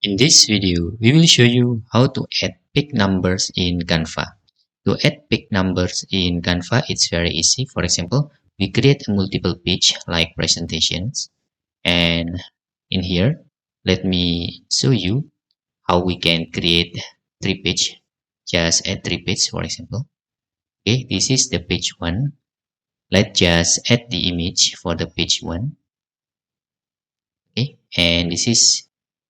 In this video, we will show you how to add pick numbers in Canva. To add pick numbers in Canva, it's very easy. For example, we create a multiple page like presentations. And in here, let me show you how we can create 3 page. Just add 3 page, for example. Okay, this is the page 1. Let's just add the image for the page 1. Okay, and this is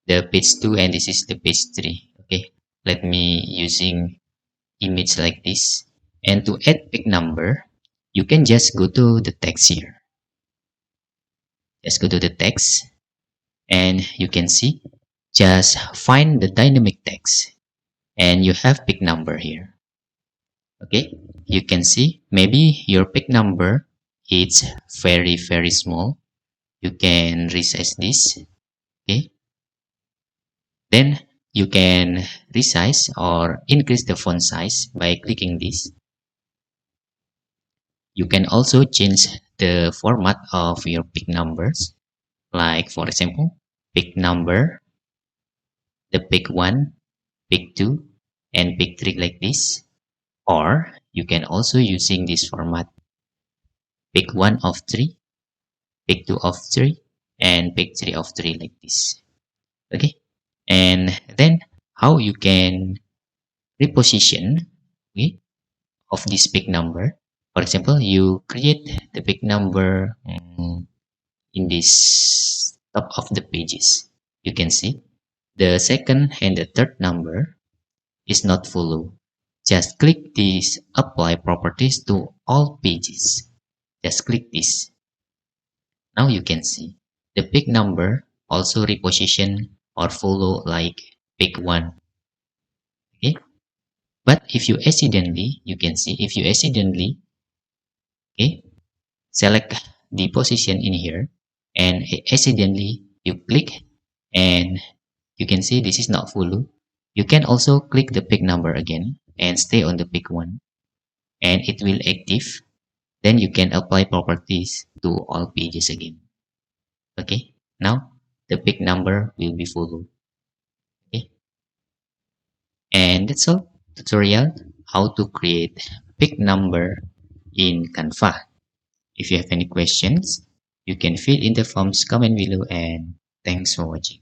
the page 2 and this is the page 3. Okay, let me using image like this. And to add pick number, you can just go to the text here. Just go to the text and you can see, just find the dynamic text and you have pick number here. Okay, you can see maybe your pick number is very small. You can resize this. Okay, then you can resize or increase the font size by clicking this. You can also change the format of your pick numbers, like for example, pick number, the pick 1, pick 2, and pick 3 like this. Or you can also using this format, pick 1 of 3, pick 2 of 3, and pick 3 of 3 like this. Okay, and then how you can reposition, okay, of this pick number. For example, you create the pick number in this top of the pages. You can see the second and the third number is not follow. Just click this apply properties to all pages. Just click this. Now you can see the pick number also reposition or follow like pick 1. Okay, but if you accidentally, you can see if you accidentally, okay, select the position in here and accidentally you click and you can see this is not follow. You can also click the pick number again and stay on the pick 1 and it will active. Then you can apply properties to all pages again. Okay, now the pick number will be follow. Okay, and that's all tutorial how to create pick number in Canva. If you have any questions, you can fill in the forms comment below, and thanks for watching.